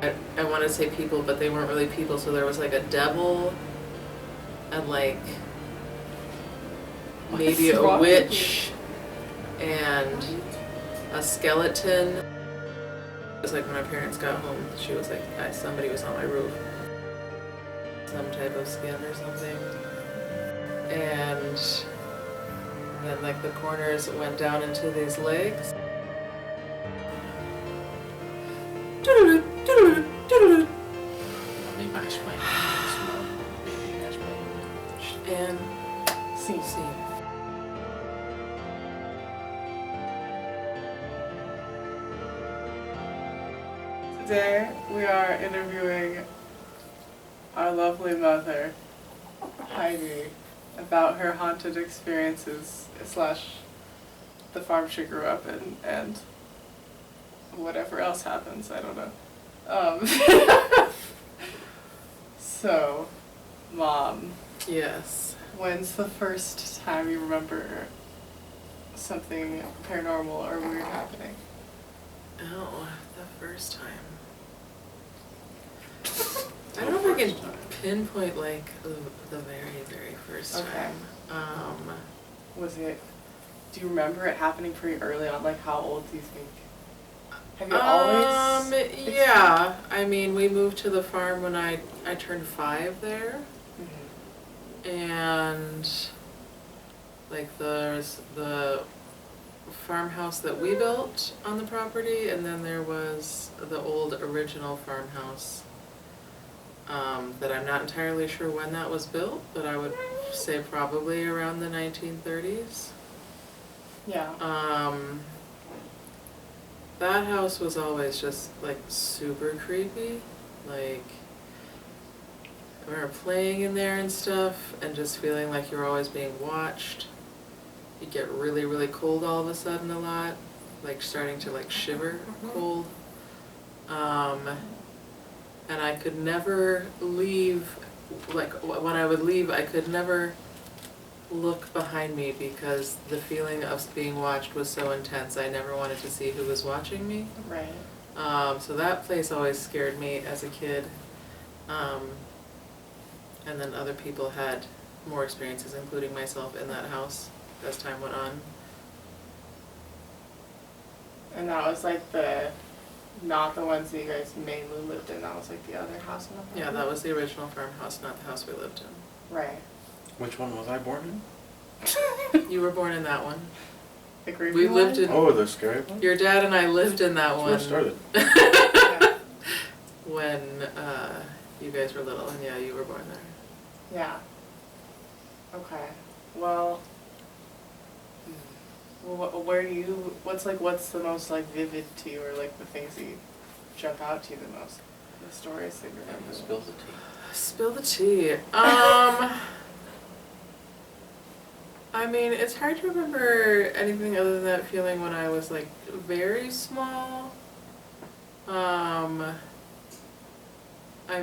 I want to say people, but they weren't really people. So there was like a devil and like maybe a witch and a skeleton. It was like when my parents got home, she was like, guys, somebody was on my roof. Some type of skin or something. And then like the corners went down into these legs. And scene. Today we are interviewing our lovely mother, Heidi, about her haunted experiences / the farm she grew up in and whatever else happens, I don't know. So, Mom. Yes. When's the first time you remember something paranormal or weird happening? Oh, the first time. I don't know if I can pinpoint like the very, very first Okay. time. Was it, do you remember it happening pretty early on? Like, how old do you think? Have you always? Yeah. I mean, we moved to the farm when I turned 5 there. Mm-hmm. And like there's the farmhouse that we built on the property, and then there was the old original farmhouse that I'm not entirely sure when that was built, but I would say probably around the 1930s. Yeah. That house was always just like super creepy. Like I remember playing in there and stuff and just feeling like you're always being watched. You get really, really cold all of a sudden a lot, like starting to like shiver cold. And I could never leave, like when I would leave, I could never look behind me because the feeling of being watched was so intense. I never wanted to see who was watching me. Right. So that place always scared me as a kid. And then other people had more experiences, including myself, in that house as time went on. And that was like not the ones that you guys mainly lived in, that was like the other house in the farm? Yeah, that was the original farmhouse, not the house we lived in. Right. Which one was I born in? You were born in that one. The creepy We one? lived in. Oh, the scary one? Your dad and I lived in that That's where one. it started. When you guys were little, and yeah, you were born there. Yeah. Okay. Well, what's the most like vivid to you, or like the things that jump out to you the most? The stories that you remember? Spill the tea. Spill the tea. I mean, it's hard to remember anything other than that feeling when I was like very small. I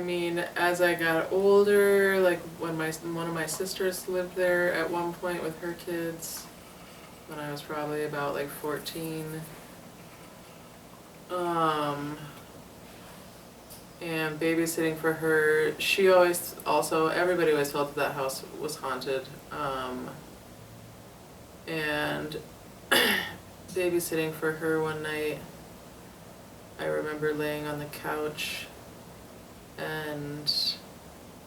mean, as I got older, like when one of my sisters lived there at one point with her kids, when I was probably about like 14. And babysitting for her, she always everybody always felt that house was haunted. And babysitting for her one night, I remember laying on the couch and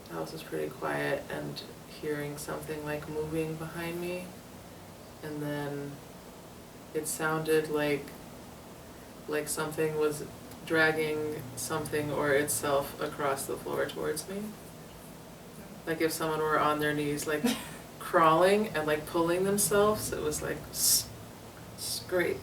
the house was pretty quiet and hearing something like moving behind me, and then it sounded like something was dragging something or itself across the floor towards me. Like if someone were on their knees like crawling and like pulling themselves, it was like scrape.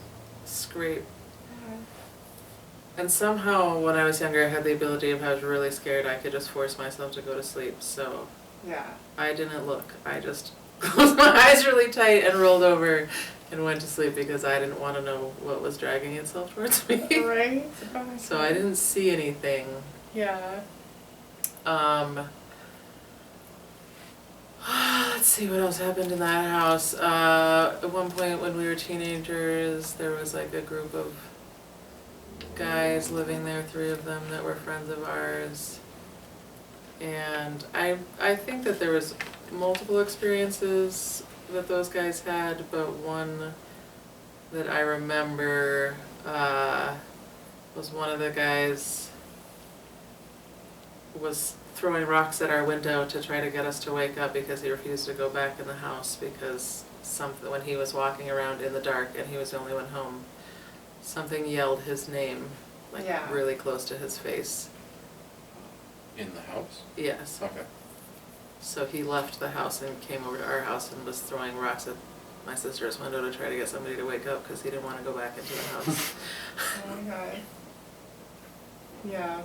And somehow when I was younger I had the ability, if I was really scared, I could just force myself to go to sleep. So Yeah. I didn't look. I just closed my eyes really tight and rolled over and went to sleep because I didn't want to know what was dragging itself towards me. Right? So I didn't see anything. Yeah. Let's see what else happened in that house. At one point when we were teenagers, there was like a group of guys living there, 3 of them that were friends of ours. And I think that there was multiple experiences that those guys had, but one that I remember was one of the guys was throwing rocks at our window to try to get us to wake up because he refused to go back in the house because when he was walking around in the dark and he was the only one home, something yelled his name, like Yeah. really close to his face. In the house? Yes. Okay. So he left the house and came over to our house and was throwing rocks at my sister's window to try to get somebody to wake up because he didn't want to go back into the house. Oh my god. Yeah.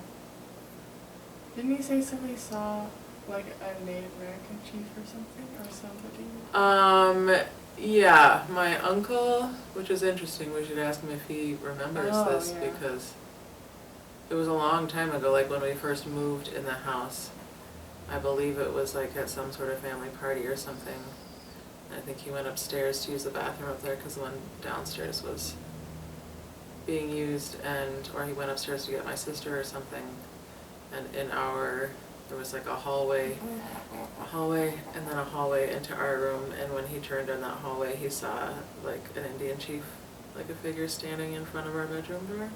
Didn't he say somebody saw like a Native American chief or something? Or somebody? Yeah, my uncle, which is interesting, we should ask him if he remembers Oh, this yeah. because it was a long time ago, like when we first moved in the house. I believe it was like at some sort of family party or something. I think he went upstairs to use the bathroom up there because the one downstairs was being used, or he went upstairs to get my sister or something. And there was like a hallway, and then a hallway into our room. And when he turned in that hallway, he saw like an Indian chief, like a figure standing in front of our bedroom door.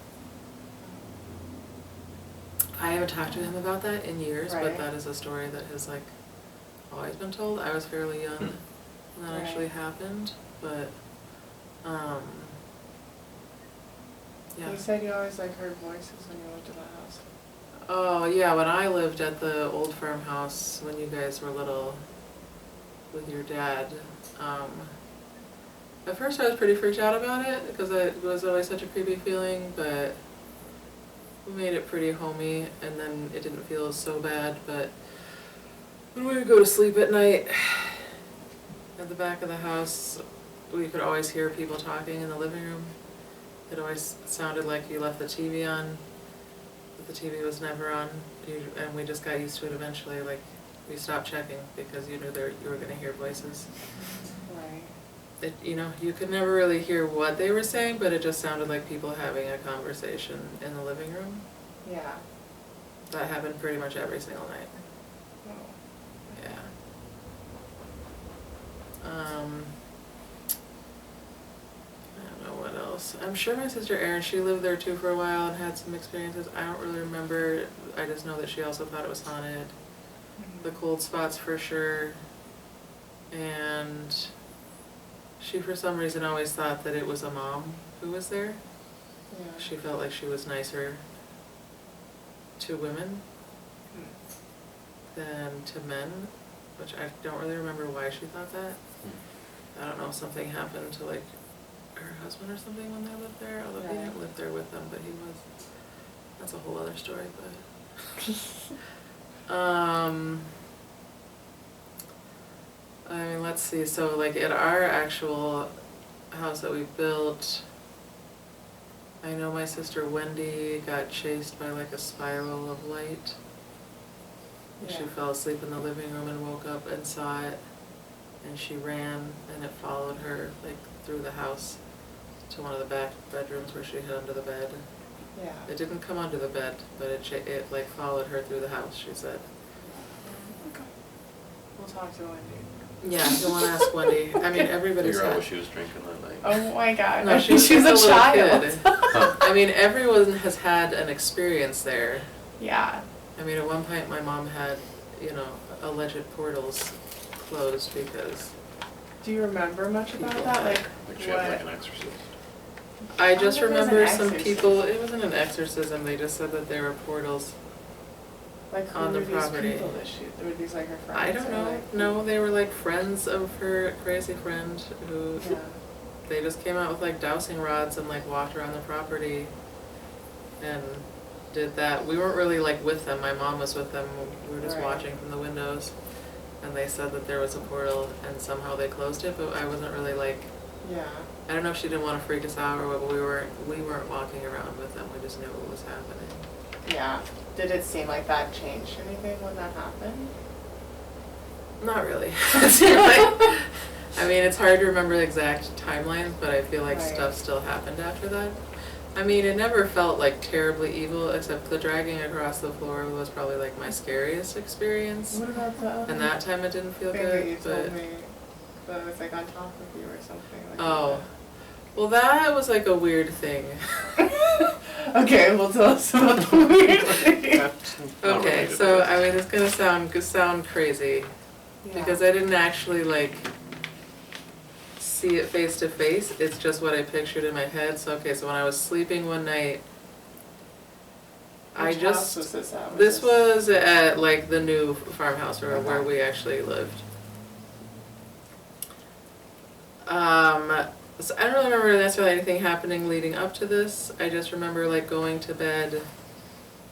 I haven't talked to him about that in years, but Right. that is a story that has like always been told. I was fairly young when that Right. actually happened, but yeah. You said you always like heard voices when you lived in the house. Oh yeah, when I lived at the old farmhouse when you guys were little with your dad, at first I was pretty freaked out about it because it was always such a creepy feeling, but we made it pretty homey and then it didn't feel so bad. But when we would go to sleep at night at the back of the house, we could always hear people talking in the living room. It always sounded like you left the TV on, but the TV was never on, and we just got used to it eventually. Like, we stopped checking because you knew you were going to hear voices. Right. You could never really hear what they were saying, but it just sounded like people having a conversation in the living room. Yeah. That happened pretty much every single night. Oh. Yeah. I don't know what else. I'm sure my sister Erin, she lived there too for a while and had some experiences. I don't really remember. I just know that she also thought it was haunted. The cold spots for sure. And she, for some reason, always thought that it was a mom who was there. Yeah. She felt like she was nicer to women than to men, which I don't really remember why she thought that. I don't know if something happened to like her husband or something when they lived there, although he didn't live there with them, but he was. That's a whole other story, but I mean, let's see. So like at our actual house that we built, I know my sister Wendy got chased by like a spiral of light. Yeah. She fell asleep in the living room and woke up and saw it, and she ran and it followed her like through the house to one of the back bedrooms where she hid under the bed. Yeah. It didn't come under the bed, but it like followed her through the house, she said. Okay. We'll talk to Wendy. Yeah, you'll want to ask Wendy. I mean, everybody's Figure out had. what she was drinking that night. Oh my god. No, she was a little child. kid. I mean, everyone has had an experience there. Yeah. I mean, at one point my mom had, alleged portals closed because Do you remember much about People that? had- Like she had like an exorcist. I just Oh, there was an remember some exorcism. people, it wasn't an exorcism, they just said that there were portals. Like who On the were property. these people that were these like her friends? I don't or, know. like- No, they were like friends of her crazy friend who Yeah. they just came out with like dowsing rods and like walked around the property and did that. We weren't really like with them. My mom was with them. We were just Right. watching from the windows. And they said that there was a portal and somehow they closed it, but I wasn't really like, Yeah. I don't know if she didn't want to freak us out or what, but we weren't walking around with them. We just knew what was happening. Yeah. Did it seem like that changed anything when that happened? Not really. It seemed like- I mean, it's hard to remember the exact timelines, but I feel like Right. stuff still happened after that. I mean, it never felt like terribly evil, except the dragging across the floor was probably like my scariest experience. What about the other And that time it didn't feel thing that good, you but told me that was like on top of you or something? Like oh, well, that was like a weird thing. Okay, well, tell us about the weird thing. That's not Okay, related to so this. I mean, it's gonna sound crazy because I didn't actually like see it face to face. It's just what I pictured in my head. So okay, so when I was sleeping one night, Which house was this at? this was at like the new farmhouse or where Okay. we actually lived. So I don't really remember necessarily anything happening leading up to this. I just remember like going to bed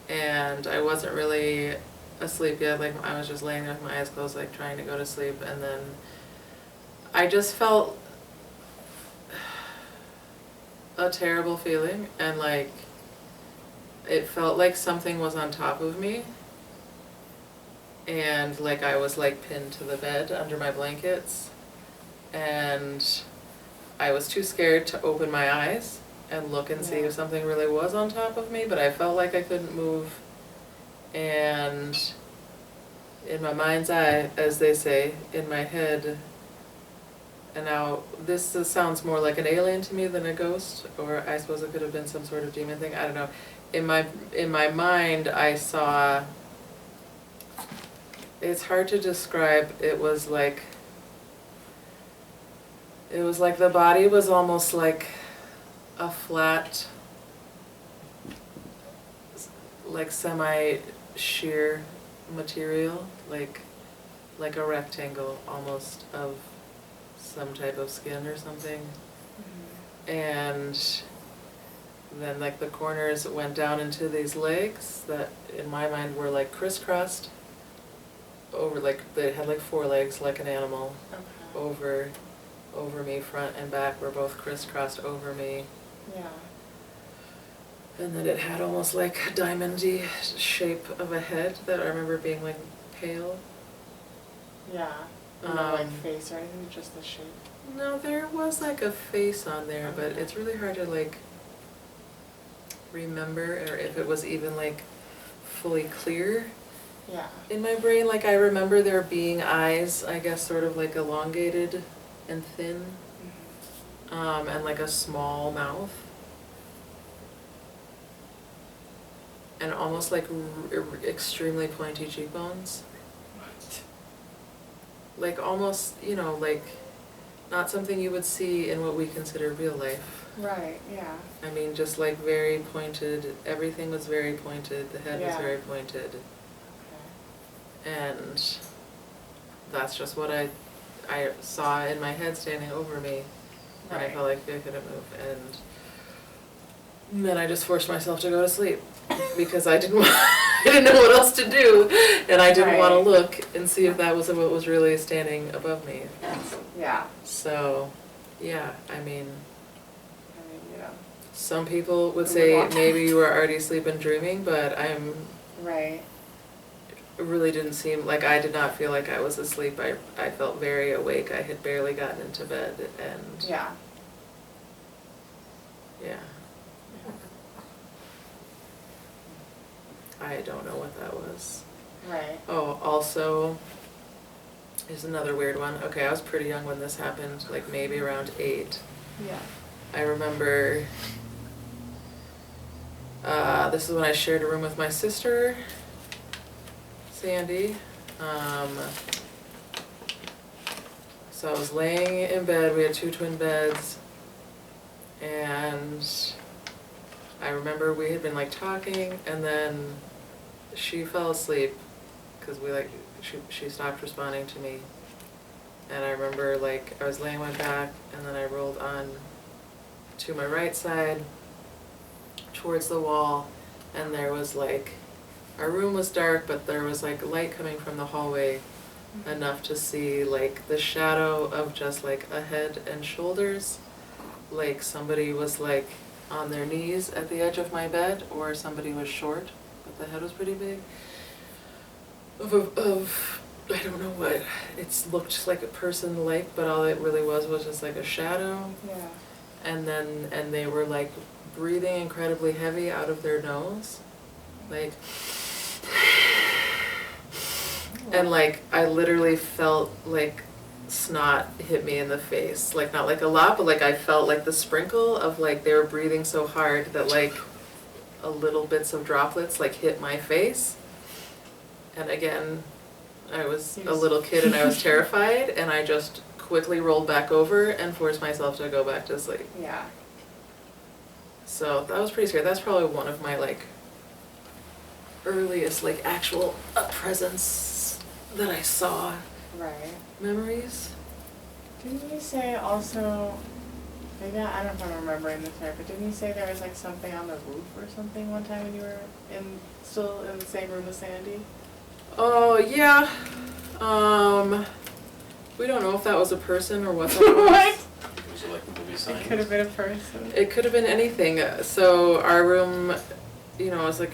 and I wasn't really asleep yet. Like I was just laying there with my eyes closed, like trying to go to sleep, and then I just felt a terrible feeling, and like it felt like something was on top of me, and like I was like pinned to the bed under my blankets, and I was too scared to open my eyes and look and see Yeah. if something really was on top of me, but I felt like I couldn't move. And in my mind's eye, as they say, in my head, and now this sounds more like an alien to me than a ghost, or I suppose it could have been some sort of demon thing, I don't know. In my mind, I saw, it's hard to describe, it was like the body was almost like a flat, like semi-sheer material, like a rectangle almost of some type of skin or something. And then like the corners went down into these legs that in my mind were like crisscrossed over, like they had like 4 legs like an animal. Okay. Over me, front and back were both crisscrossed over me. Yeah. And then it had almost like a diamond-y shape of a head that I remember being like pale. Yeah. No, like Um, face or anything, just the shape. No, there was like a face on there, but Okay. it's really hard to like remember, or if it was even like fully clear Yeah. in my brain. Like I remember there being eyes, I guess sort of like elongated and thin, and like a small mouth. And almost like extremely pointy cheekbones. What? Like almost, you know, like not something you would see in what we consider real life. Right, yeah. I mean, just like very pointed, everything was very pointed, the head was Yeah. very pointed. Okay. And that's just what I saw in my head standing over me. And I Right. felt like I couldn't move. And then I just forced myself to go to sleep because I didn't I didn't know what else to do, and I didn't want to Right. look and see if that was what was really standing above me. Yeah. So, yeah, I mean, You know. some people would Who say would want maybe that? you were already sleeping dreaming, but Right. it really didn't seem like I did not feel like I was asleep. I felt very awake. I had barely gotten into bed, and Yeah. yeah. I don't know what that was. Right. Oh, also, here's another weird one. Okay, I was pretty young when this happened, like maybe around 8. Yeah. I remember, this is when I shared a room with my sister, Sandy. So I was laying in bed, we had 2 twin beds, and I remember we had been like talking, and then she fell asleep because she stopped responding to me. And I remember like I was laying on my back, and then I rolled on to my right side towards the wall, and there was like, our room was dark, but there was like light coming from the hallway enough to see like the shadow of just like a head and shoulders, like somebody was like on their knees at the edge of my bed, or somebody was short but the head was pretty big, of I don't know what, it looked like a person like, but all it really was just like a shadow. Yeah. And they were like breathing incredibly heavy out of their nose. Like, and like I literally felt like snot hit me in the face. Like not like a lot, but like I felt like the sprinkle of like they were breathing so hard that like a little bits of droplets like hit my face. And again, I was a little kid and I was terrified, and I just quickly rolled back over and forced myself to go back to sleep. Yeah. So that was pretty scary. That's probably one of my like earliest like actual presence that I saw Right. memories. Didn't you say also, maybe I don't know if I'm remembering this right, but didn't you say there was like something on the roof or something one time when you were still in the same room as Sandy? Oh yeah. We don't know if that was a person or what that was. What? Was it like movie signs? It could have been a person. It could have been anything. So our room, you know, was like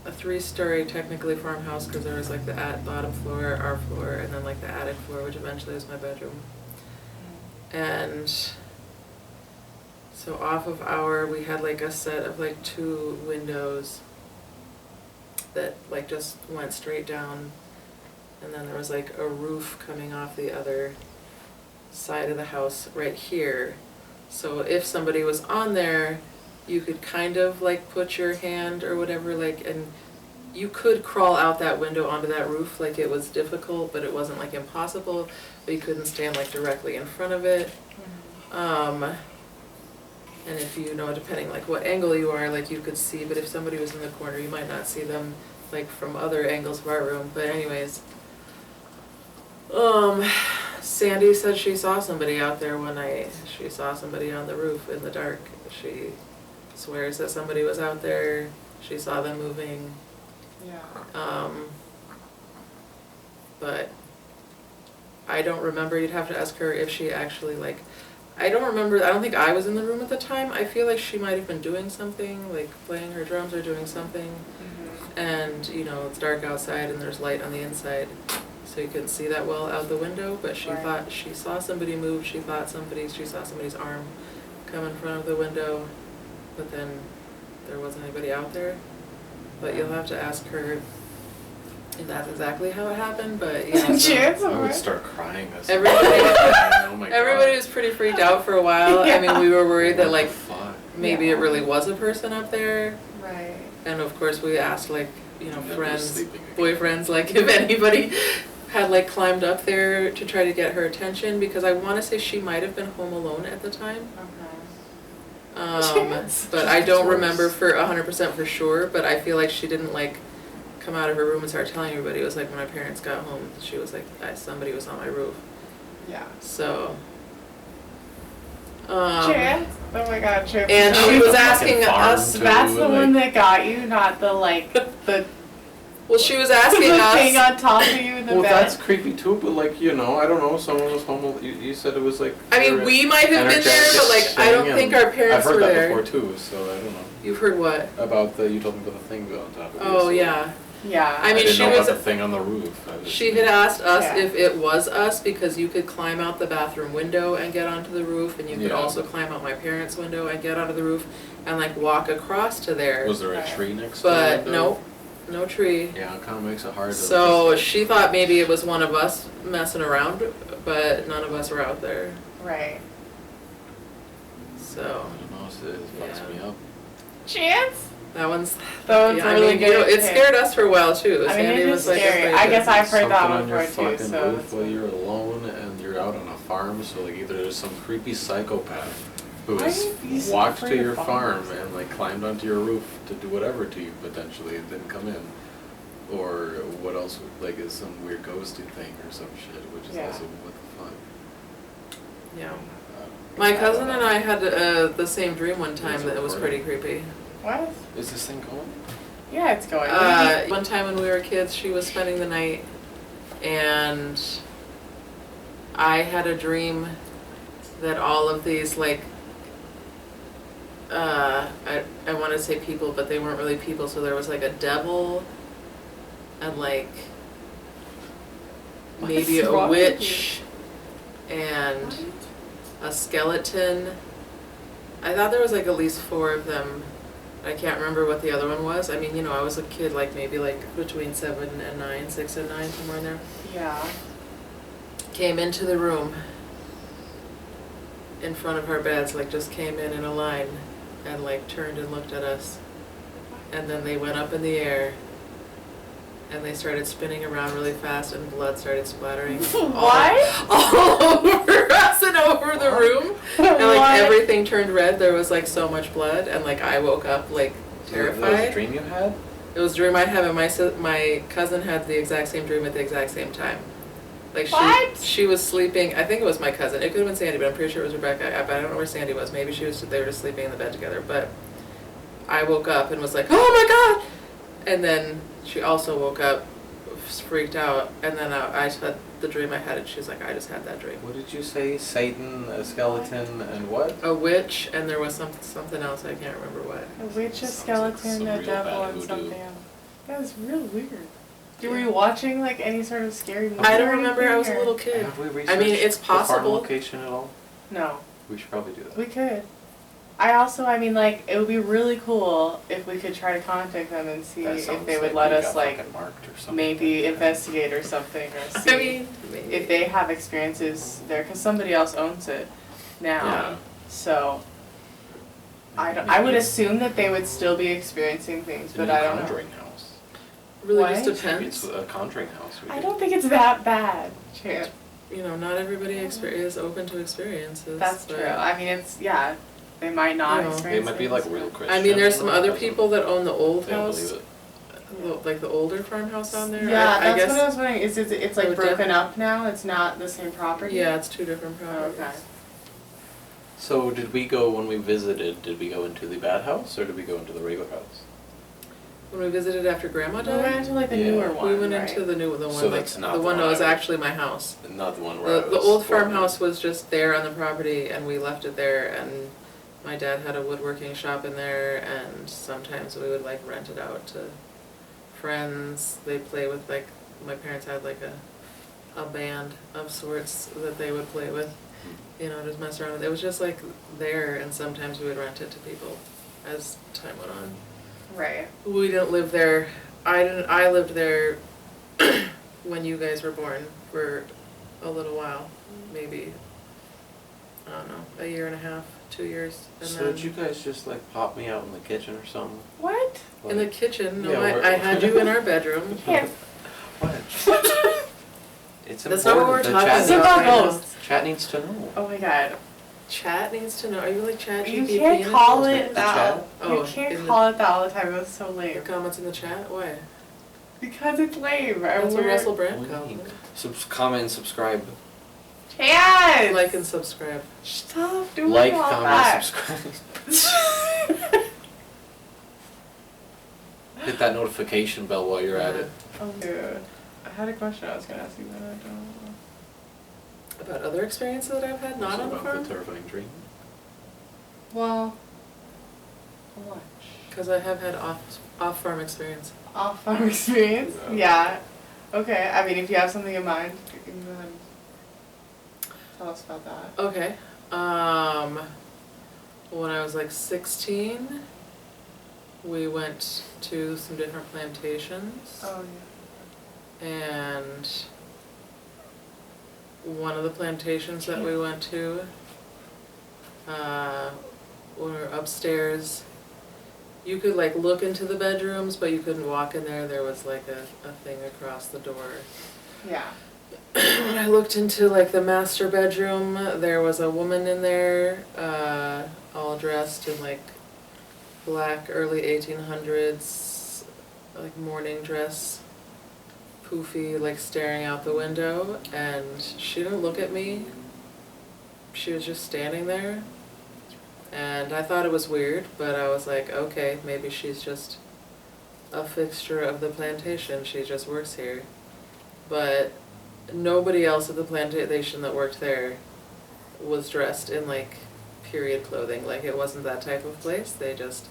a 3-story technically farmhouse because there was like the bottom floor, our floor, and then like the attic floor, which eventually was my bedroom. And so off of we had like a set of like 2 windows that like just went straight down, and then there was like a roof coming off the other side of the house right here. So if somebody was on there, you could kind of like put your hand or whatever, like, and you could crawl out that window onto that roof. Like it was difficult, but it wasn't like impossible, but you couldn't stand like directly in front of it. And if you know, depending like what angle you are, like you could see, but if somebody was in the corner, you might not see them like from other angles of our room. But anyways, Sandy said she saw somebody out there one night. She saw somebody on the roof in the dark. She swears that somebody was out there. She saw them moving. Yeah. But I don't remember. You'd have to ask her if she actually like, I don't remember. I don't think I was in the room at the time. I feel like she might have been doing something, like playing her drums or doing something. And you know, it's dark outside and there's light on the inside, so you couldn't see that well out the window. But she thought she saw somebody move. She saw somebody's arm come in front of the window, but then there wasn't anybody out there. But you'll have to ask her if that's exactly how it happened. But yeah, so I would start crying. everybody, oh my everybody God. was pretty freaked out for a while. I mean, we were worried that like Fuck. maybe it really was a person up there. Right. And of course we asked like, you know, Never friends, sleeping again. boyfriends, like if anybody had like climbed up there to try to get her attention, because I want to say she might have been home alone at the time. But I don't remember for 100% for sure, but I feel like she didn't like come out of her room and start telling everybody. It was like when my parents got home, she was like, somebody was on my roof. Yeah. So. Chance? Oh my God, Chance. And she was asking us. That's the one that got you, not the like the. Well, she was asking the us. thing on top of you in the Well, bed. that's creepy too, but like, you know, I don't know, someone was home, you said it was like... I mean, we might have been there, but like, I don't think our parents were there. I've heard that before too, so I don't know. You've heard what? About you told me about the thing on top of you. Oh, so yeah. Yeah. I mean, didn't she know was. about the thing on the roof. She had asked us Yeah. if it was us, because you could climb out the bathroom window and get onto the roof, and you could Yeah. also climb out my parents' window and get onto the roof and like walk across to there. Was there a Right. tree next But to the window? nope, no tree. Yeah, it kind of makes it hard to... So she thought maybe it was one of us messing around, but none of us were out there. Right. So I don't know, it fucks Yeah. me up. Chance? that one's. That one's yeah, really I mean, good. you know, it scared us for a while too. I mean, Sandy it is was like scary. afraid I to- guess I've heard Something that on your before too. fucking So. roof while you're alone and you're out on a farm, so like either there's some creepy psychopath who Why has are you being so walked to afraid of your farm farms? and like climbed onto your roof to do whatever to you potentially and didn't come in. Or what else, like is some weird ghosty thing or some shit, which is Yeah. also what the fuck. Yeah. Uh, My cousin and I had the same dream one time Was it that was pretty recorded? creepy. What? Is this thing going? Yeah, it's going. One time when we were kids, she was spending the night, and I had a dream that all of these like I want to say people, but they weren't really people. So there was like a devil, and like maybe What's a wrong with witch, and a skeleton, I thought there was like at least 4 of them. I can't remember what the other one was. I mean, you know, I was a kid, like maybe like between 7 and 9, 6 and 9, somewhere in there. Yeah. Came into the room in front of our beds, like just came in a line and like turned and looked at us. And then they went up in the air and they started spinning around really fast and blood started splattering all over us and over the room. And like What? everything turned red. There was like so much blood and like I woke up like terrified. That was a dream you had? It was a dream I had, and my cousin had the exact same dream at the exact same time. Like What? she was sleeping. I think it was my cousin. It could have been Sandy, but I'm pretty sure it was Rebecca. But I don't know where Sandy was. Maybe they were just sleeping in the bed together. But I woke up and was like, "Oh my god!" And then she also woke up, freaked out. And then I said the dream I had, and she was like, "I just had that dream." What did you say? Satan, a skeleton, and what? A witch, and there was something else. I can't remember what. A witch, a Sounds skeleton, like a some real devil, bad and voodoo. something else. That was real weird. Were you watching like any sort of scary movie? I don't or remember. I was a anything, little or- kid. Have we researched I mean, it's the farm possible. location at all? No, We should probably do that. we could. I mean, like, it would be really cool if we could try to contact them and see That if sounds they would like let we us, got like, fucking marked or something. maybe investigate or something, or see I mean, maybe. if they have experiences there, because somebody else owns it now. Yeah. So, I would assume that they would still be experiencing things, but I don't know. Conjuring house. really What? just Maybe depends. it's a conjuring house. I don't think it's that bad, Chance. You know, not everybody is open to experiences. That's but- true. I mean, they might not You know. experience They might be like things, real but- Christians. I mean, there's some or other doesn't- people that own the old They don't house, believe it. like the older farmhouse down there. Yeah, I that's guess, what I was wondering. It's like would broken up now? It's not the same property? Yeah, it's 2 different Oh, properties. okay. So did we go, when we visited, did we go into the bad house or did we go into the regular house? When we visited after Grandma We went died, into like the Yeah. newer one, we went right? into the one, So like that's not the the one that one was I would- actually my house. Not the one where I The was old born. farmhouse was just there on the property, and we left it there. And my dad had a woodworking shop in there, and sometimes we would like rent it out to friends. They play with like my parents had like a band of sorts that they would play with, you know, just mess around with. It was just like there, and sometimes we would rent it to people as time went on. Right. We didn't live there. I lived there when you guys were born for a little while, maybe. I don't know, a year and a half, 2 years, and So then did you guys just like pop me out in the kitchen or something? What? in the Like- kitchen. No, Yeah, we're- I had you in our bedroom. Can't. What? It's That's not what we're important. The talking chat It's needs about to know. ghosts. Chat needs to know. Oh my god. Chat needs to know. Are you like Chat You GPT? can't in call The it that. chat? Oh, You can't in the- call it that all the time. That's so Your lame. comments in the chat? Why? Because it's lame. That's what Russell Brand What do you called mean? it. Comment and subscribe. Chance! Like and subscribe. Stop doing Like, all comment, that. subscribe. Hit that notification bell while you're at it. Oh dude. I had a question I was gonna ask you, but I don't know. About other experiences that I've had, not Also on the about farm? the terrifying dream. Well, lunch. Because I have had off-farm experience. Off farm experience? Yeah. Yeah. Okay. I mean, if you have something in mind, you can go ahead and tell us about that. Okay. When I was like 16, we went to some different plantations. Oh And one of the plantations that we went to, when we were upstairs, you could like look into the bedrooms, but you couldn't walk in there. There was like a thing across the door. yeah. When I looked into like the master bedroom, there was a woman in there, all dressed in like black early 1800s, like morning dress, poofy, like staring out the window, and she didn't look at me. She was just standing there, and I thought it was weird, but I was like, okay, maybe she's just a fixture of the plantation. She just works here. But nobody else at the plantation that worked there was dressed in like period clothing. Like it wasn't that type of place. They just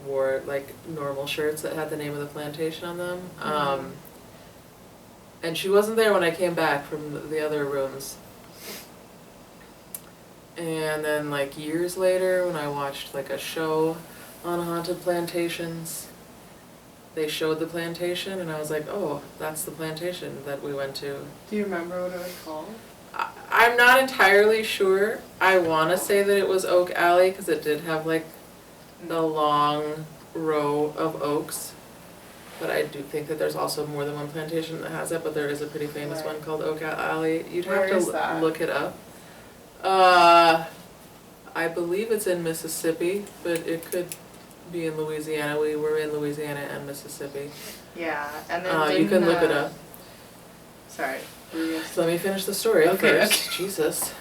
wore like normal shirts that had the name of the plantation on them. And she wasn't there when I came back from the other rooms. And then like years later when I watched like a show on haunted plantations, they showed the plantation and I was like, oh, that's the plantation that we went to. Do you remember what it was called? I'm not entirely sure. I want to say that it was Oak Alley because it did have like the long row of oaks. But I do think that there's also more than one plantation that has it, but there is a pretty famous Right. one called Oak Alley. You'd Where have to is that? look it up. I believe it's in Mississippi, but it could be in Louisiana. We were in Louisiana and Mississippi. Yeah, and then You can look it up. Sorry. So let me finish the story Okay, first. okay. Jesus.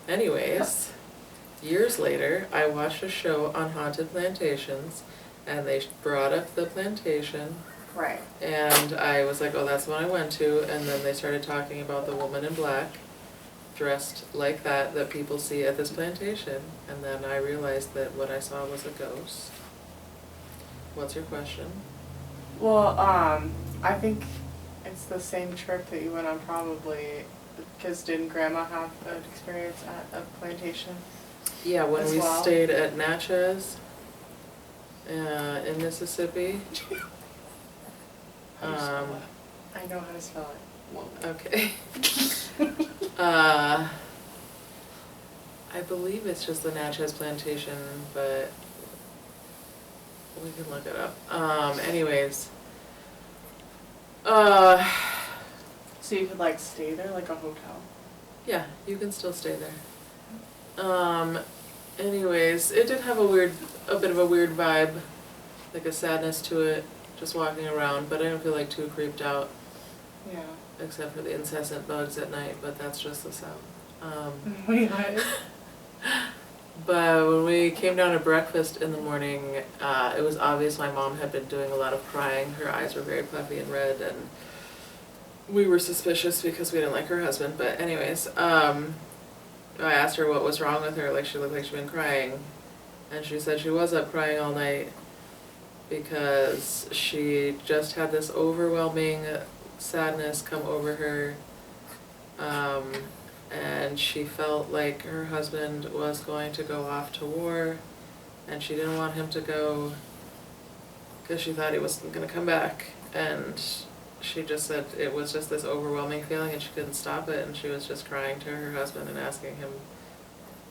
Anyways, years later, I watched a show on haunted plantations, and they brought up the plantation, Right. and I was like, oh, that's the one I went to, and then they started talking about the woman in black, dressed like that people see at this plantation, and then I realized that what I saw was a ghost. What's your question? Well, I think it's the same trip that you went on probably, because didn't Grandma have an experience at a plantation? Yeah, when As we well? stayed at Natchez, in Mississippi. How do you spell Um, that? I know how to spell it. Well, Okay. I believe it's just the Natchez Plantation, but we can look it up. Anyways. So you could like stay there like a hotel? Yeah, you can still stay there. Anyways, it did have a bit of a weird vibe, like a sadness to it, just walking around, but I didn't feel like too creeped out, Yeah. except for the incessant bugs at night, but that's just the sound. Yeah. But when we came down to breakfast in the morning, it was obvious my mom had been doing a lot of crying. Her eyes were very puffy and red, and we were suspicious because we didn't like her husband. But anyways, I asked her what was wrong with her, like she looked like she'd been crying. And she said she was up crying all night because she just had this overwhelming sadness come over her. And she felt like her husband was going to go off to war, and she didn't want him to go because she thought he wasn't going to come back. And she just said it was just this overwhelming feeling and she couldn't stop it, and she was just crying to her husband and asking him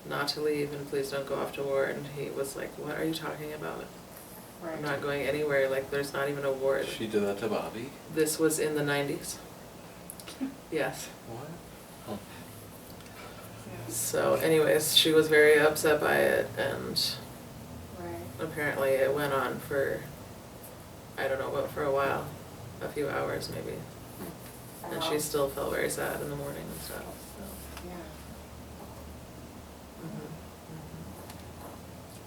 not to leave and please don't go off to war. And he was like, what are you talking about? Right. I'm not going anywhere, like there's not even a war. she did that to Bobby? This was in the 90s. Yes. What? Oh. So anyways, she was very upset by it, and Right. apparently it went on for, I don't know, but for a while, a few hours maybe. And she still felt very sad in the morning and stuff, so. Yeah. Mhm.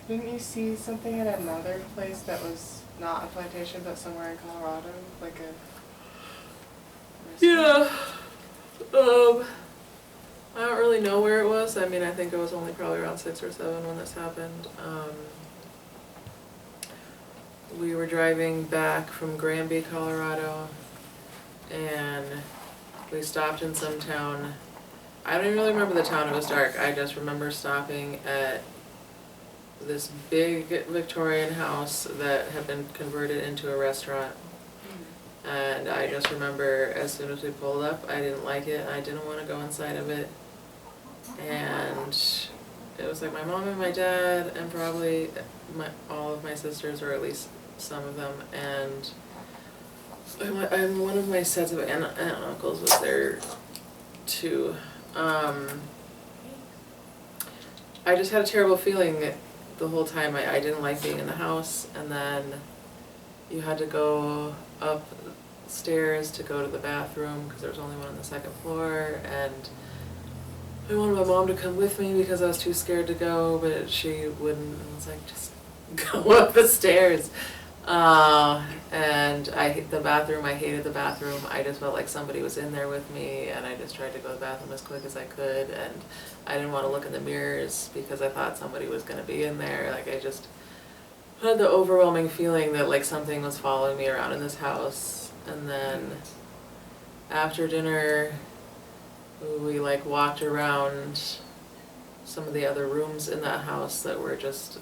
Didn't you see something at another place that was not a plantation but somewhere in Colorado? Like a... Yeah. I don't really know where it was. I mean, I think it was only probably around 6 or 7 when this happened. We were driving back from Granby, Colorado, and we stopped in some town. I don't even really remember the town, it was dark. I just remember stopping at this big Victorian house that had been converted into a restaurant. And I just remember as soon as we pulled up, I didn't like it. I didn't want to go inside of it. And it was like my mom and my dad and probably all of my sisters, or at least some of them. And one of my sets of aunt and uncles was there too. I just had a terrible feeling the whole time. I didn't like being in the house, and then you had to go upstairs to go to the bathroom because there was only one on the second floor, and I wanted my mom to come with me because I was too scared to go, but she wouldn't. I was like, just go up the stairs. And the bathroom, I hated the bathroom. I just felt like somebody was in there with me, and I just tried to go to the bathroom as quick as I could, and I didn't want to look in the mirrors because I thought somebody was going to be in there. Like, I just had the overwhelming feeling that like something was following me around in this house. And then after dinner, we like walked around some of the other rooms in that house that were just,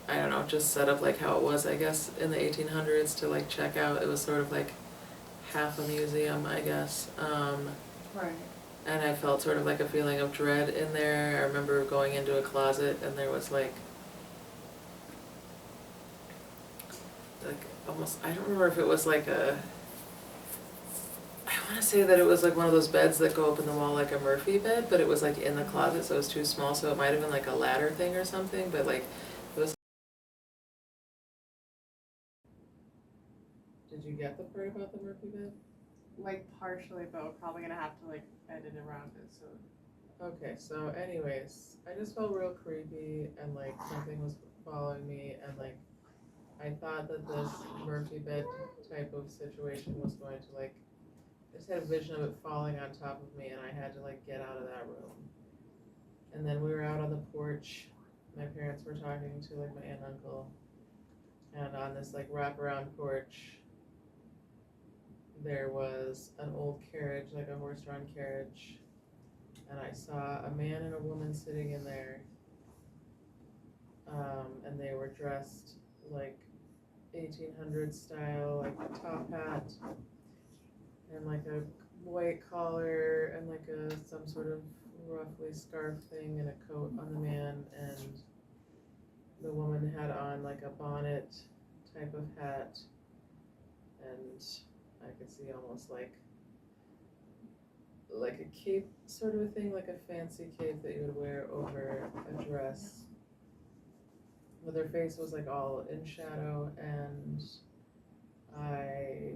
I don't know, just set up like how it was, I guess, in the 1800s to like check out. It was sort of like half a museum, I guess. Right. And I felt sort of like a feeling of dread in there. I remember going into a closet and there was like almost, I don't remember if it was like I want to say that it was like one of those beds that go up in the wall like a Murphy bed, but it was like in the closet, so it was too small, so it might have been like a ladder thing or something, but like it was. Did you get the part about the Murphy bed? Like partially, but we're probably gonna have to like edit around it. So. Okay, so anyways, I just felt real creepy and like something was following me and like I thought that this Murphy bed type of situation was going to like, I just had a vision of it falling on top of me and I had to like get out of that room. And then we were out on the porch, my parents were talking to like my aunt and uncle, and on this like wraparound porch there was an old carriage, like a horse-drawn carriage, and I saw a man and a woman sitting in there, and they were dressed like 1800s style, like a top hat and like a white collar and like some sort of roughly scarf thing and a coat on the man, and the woman had on like a bonnet type of hat, and I could see almost like a cape sort of a thing, like a fancy cape that you would wear over a dress. But their face was like all in shadow, and I,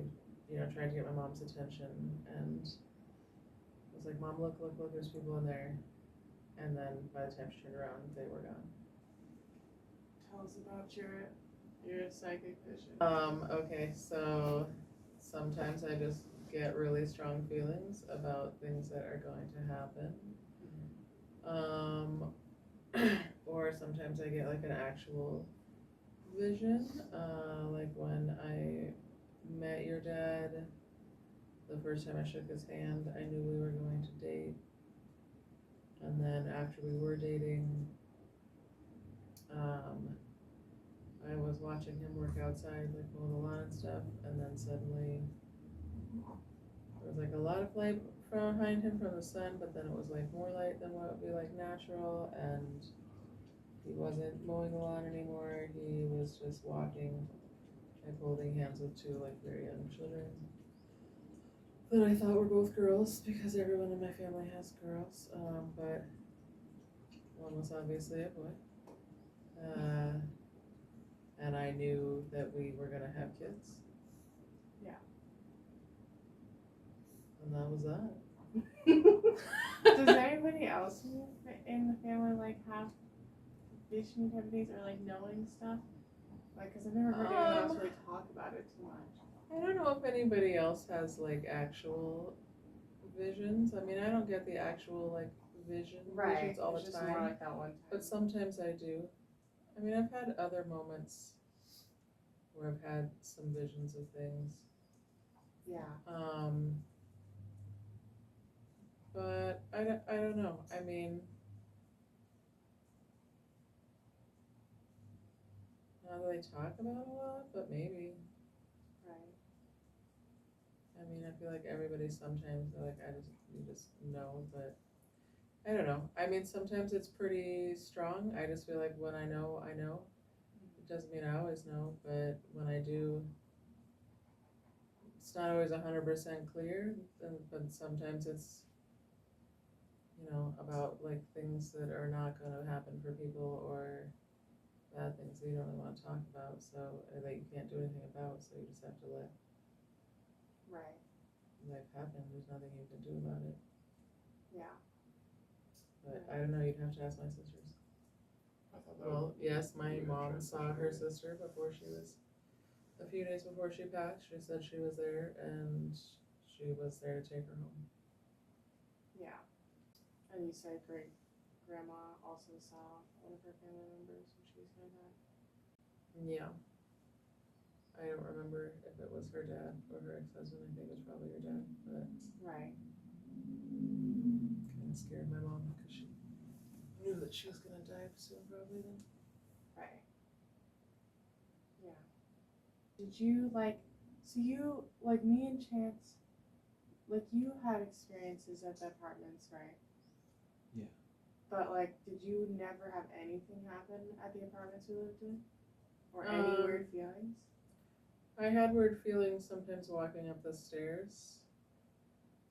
tried to get my mom's attention and was like, Mom, look, there's people in there. And then by the time she turned around, they were gone. Tell us about your psychic vision. Okay, so sometimes I just get really strong feelings about things that are going to happen. Or sometimes I get like an actual vision, like when I met your dad, the first time I shook his hand, I knew we were going to date. And then after we were dating, I was watching him work outside, like mow the lawn and stuff, and then suddenly there was like a lot of light behind him from the sun, but then it was like more light than what would be like natural, and he wasn't mowing the lawn anymore, he was just walking and holding hands with two like very young children that I thought were both girls because everyone in my family has girls, but one was obviously a boy. And I knew that we were gonna have kids. Yeah. And that was that. Does anybody else in the family like have vision type of things or like knowing stuff? Like, cause I've never heard anyone else really talk about it too much. I don't know if anybody else has like actual visions. I mean, I don't get the actual like visions all the just time. More like that one time. But sometimes I do. I mean, I've had other moments where I've had some visions of things. Yeah. But I don't know. I mean, not really talk about it a lot, but maybe. Right. I mean, I feel like everybody sometimes, like, you just know, but I don't know. I mean, sometimes it's pretty strong. I just feel like when I know, I know. It doesn't mean I always know, but when I do, it's not always 100% clear, but sometimes it's, about like things that are not going to happen for people or bad things that you don't really want to talk about, so that you can't do anything about, so you just have to let life happen. There's nothing you can do about it. Yeah. But I don't know, you'd have to ask my sisters. Well, yes, my mom saw her sister before she was, a few days before she passed. She said she was there and she was there to take her home. Yeah. And you said great grandma also saw one of her family members when she was going to die? Yeah. I don't remember if it was her dad or her ex-husband. I think it was probably her dad, but. Right. scared my mom because she knew that she was gonna die soon, probably then. Right. Yeah. Did you so you, me and Chance, you had experiences at the apartments, right? Yeah. But, did you never have anything happen at the apartments you lived in? Or any weird feelings? I had weird feelings sometimes walking up the stairs.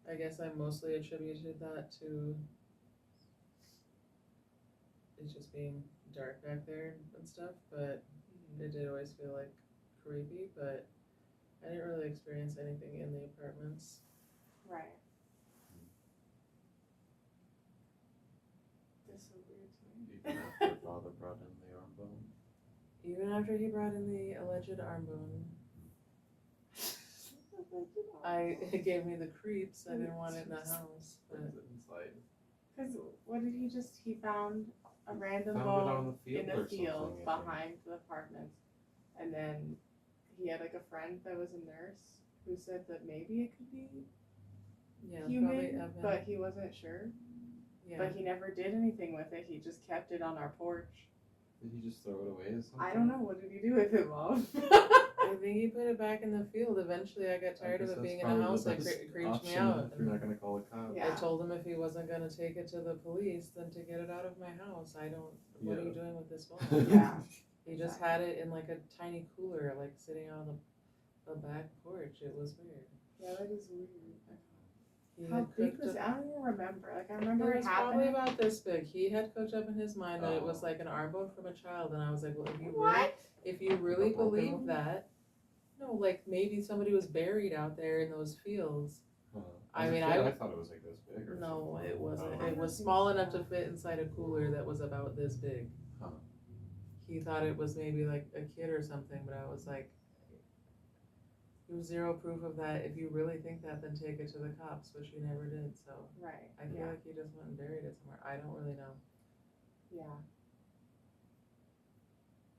I guess I mostly attributed that to it just being dark back there and stuff, but it did always feel like creepy, but I didn't really experience anything in the apartments. Right. That's so weird to me. Even after father brought in the arm bone? Even after he brought in the alleged arm bone, it gave me the creeps. I didn't want it in the house. Brings it inside. Because what did he found a random Found it on bone the field in a or field something, I think. behind the apartments. And then he had a friend that was a nurse who said that maybe it could be human, but he wasn't sure. Yeah. But he never did anything with it. He just kept it on our porch. Did he just throw it away or something? I don't know. What did he do with it, Mom? I think he put it back in the field. Eventually, I got tired of it being in the house. It creeped me out. If you're not going to call a cop. Yeah. I told him if he wasn't going to take it to the police, then to get it out of my house. What are you doing with this bone? Yeah. He just had it in a tiny cooler, sitting on the back porch. It was weird. Yeah, that is weird. He How had big cooked was it? up. I don't even remember. I remember It it was probably happening. about this big. He had cooked up in his mind that it was like an arm bone from a child, and I was like, well, if you really A broken believe one? that, no, maybe somebody was buried out there in those fields. I thought it was this big or No, something. it wasn't. Oh. It was small enough to fit inside a cooler that was about this big. Huh. He thought it was maybe a kid or something, but I was like, you have zero proof of that. If you really think that, then take it to the cops, which you never did. So Right. I feel like he just went and buried it somewhere. I don't really know. Yeah.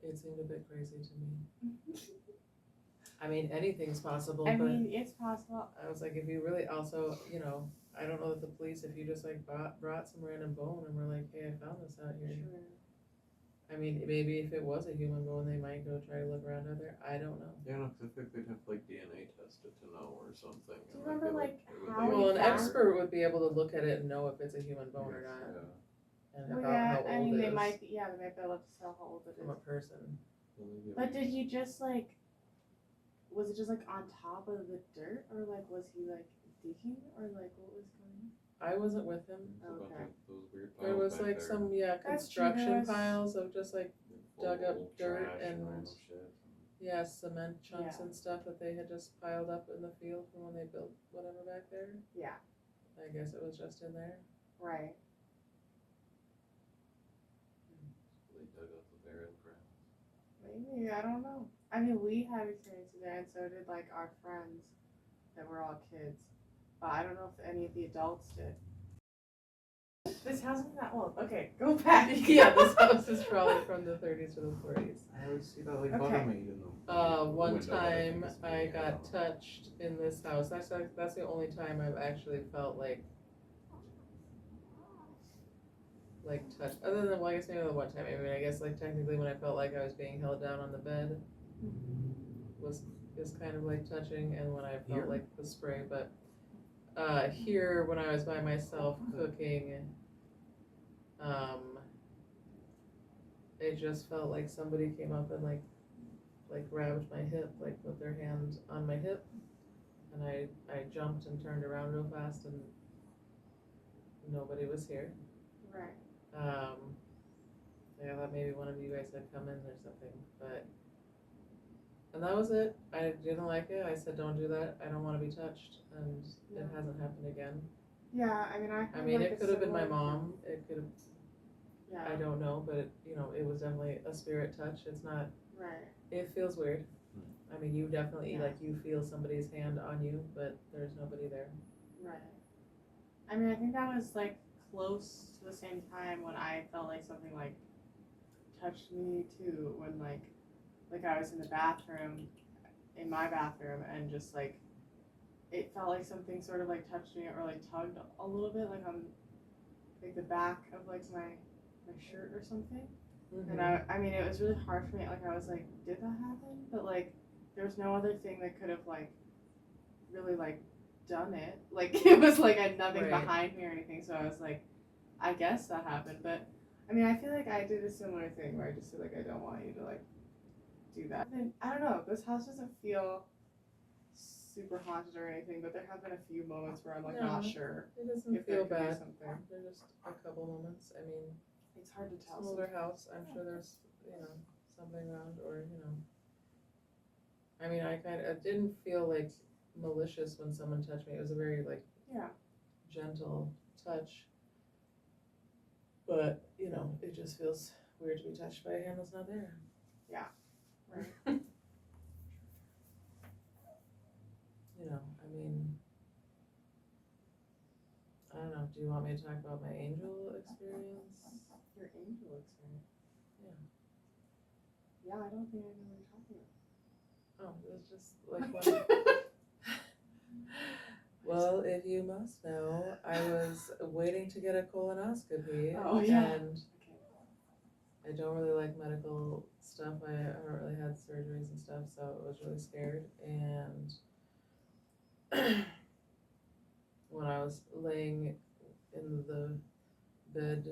It seemed a bit crazy to me. I mean, anything's possible, I but mean, it's possible. I was like, if you really also, I don't know that the police, if you just brought some random bone and were like, hey, I found this out here. Sure. I mean, maybe if it was a human bone, they might go try to look around out there. I don't know. Yeah, no, because I think they'd have to DNA test it to know or something. Do you remember, how Well, an found- expert would be able to look at it and know if it's a human bone or not. Yeah. And Well, about yeah, how old I mean, it they is might be able to tell how old it from a is. person. But did he just was it just on top of the dirt, or was he digging, or what was going I wasn't with him. It's a bunch Okay. of those weird There piles was back there. some true, construction there was- piles of just dug up Old dirt trash and- random shit. cement chunks Yeah. and stuff that they had just piled up in the field from when they built whatever back there. Yeah. I guess it was just in there. Right. They dug up the burial ground. Maybe, I don't know. I mean, we had experiences there, and so did our friends that were all kids. But I don't know if any of the adults did. This house isn't that old. Okay, go back. Yeah, this house is probably from the 30s or the 40s. I always see that Okay. butter made in the One window, but I think time it's I me, got don't know. touched in this house. That's the only time I've actually felt touched. Other than, well, I guess maybe the one time. I mean, I guess technically when I felt like I was being held down on the bed is kind of touching, and when I felt Here? the spray. But here, when I was by myself cooking, it just felt like somebody came up and grabbed my hip, with their hand on my hip, and I jumped and turned around real fast, and nobody was here. Right. I thought maybe one of you guys had come in or something, and that was it. I didn't like it. I said, don't do that. I don't want to be touched, and it hasn't happened again. Yeah, I mean, I mean, it could have been my mom. It could have, Yeah. I don't know, but it was definitely a spirit touch. It's not, Right. it feels weird. I mean, you definitely, Yeah. you feel somebody's hand on you, but there's nobody there. Right. I mean, I think that was close to the same time when I felt something touched me too. When I was in the bathroom, in my bathroom, and just it felt like something sort of touched me or tugged a little bit on like the back of like my shirt or something. Mm-hmm. And I mean, it was really hard for me. Like, I was like, did that happen? But like, there was no other thing that could have like really like done it. Like, it was like I had nothing Right. behind me or anything. So I was like, I guess that happened. But I mean, I feel like I did a similar thing where I just feel like I don't want you to like do that. And I don't know. This house doesn't feel super haunted or anything, but there have been a few moments where I'm like No. not sure It doesn't if there feel could be bad. something. They're just a couple moments. I mean, It's hard to tell. older house. I'm sure there's something around, or I mean, I didn't feel like malicious when someone touched me. It was a very like Yeah. gentle touch. But it just feels weird to be touched by a hand that's not there. Yeah. Right. I mean, I don't know. Do you want me to talk about my angel experience? Your angel experience. Yeah. Yeah, I don't think I know what you're talking Oh, it was just like one. Well, if you must know, I was waiting to get a colonoscopy, Oh, yeah. and Okay. I don't really like medical stuff. I haven't really had surgeries and stuff, so I was really scared. And when I was laying in the bed /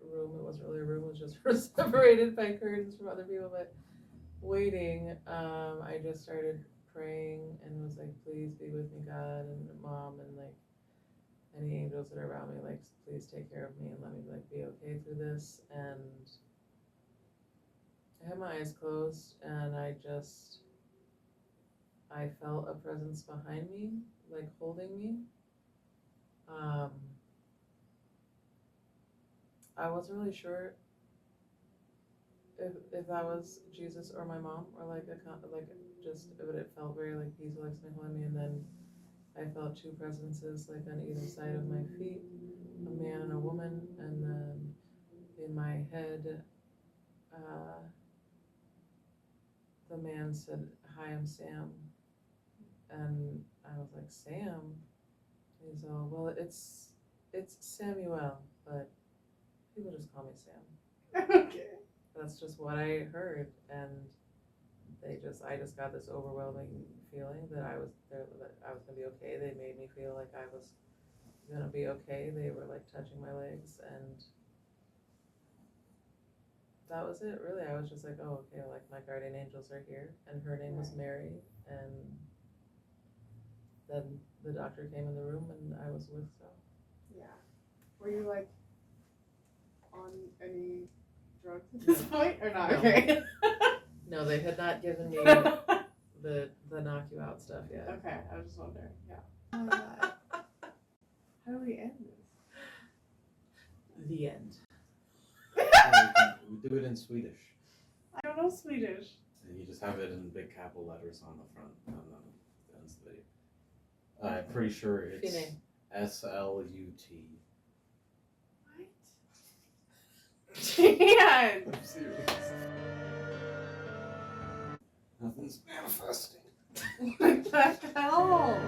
room, it wasn't really a room, it was just separated by curtains from other people, but waiting, I just started praying and was like, please be with me, God, and Mom, and like any angels that are around me, like, please take care of me and let me like be okay through this. And I had my eyes closed, and I felt a presence behind me, like holding me. I wasn't really sure if that was Jesus or my mom, or but it felt very like peaceful, like something holding me. And then I felt two presences like on either side of my feet, a man and a woman. And then in my head, the man said, "Hi, I'm Sam," and I was like, "Sam?" He's all, "Well, it's Samuel, but people just call me Sam." Okay. That's just what I heard, and I just got this overwhelming feeling that I was there, that I was gonna be okay. They made me feel like I was gonna be okay. They were like touching my legs, and that was it. Really, I was just like, oh, okay, like my guardian angels are here, and her name was Mary, and then the doctor came in the room, and I was with so. Yeah. Were you like on any drugs at this point or not? No. Okay. No, they had not given me the knock you out stuff yet. Okay, I was just wondering. Yeah. Oh my God. How do we end this? The end. We do it in Swedish. I don't know Swedish. And you just have it in big capital letters on the front. That ends the video. I'm pretty sure it's Fine. SLUT. What? Yeah. I'm serious. Nothing's manifesting. What the hell?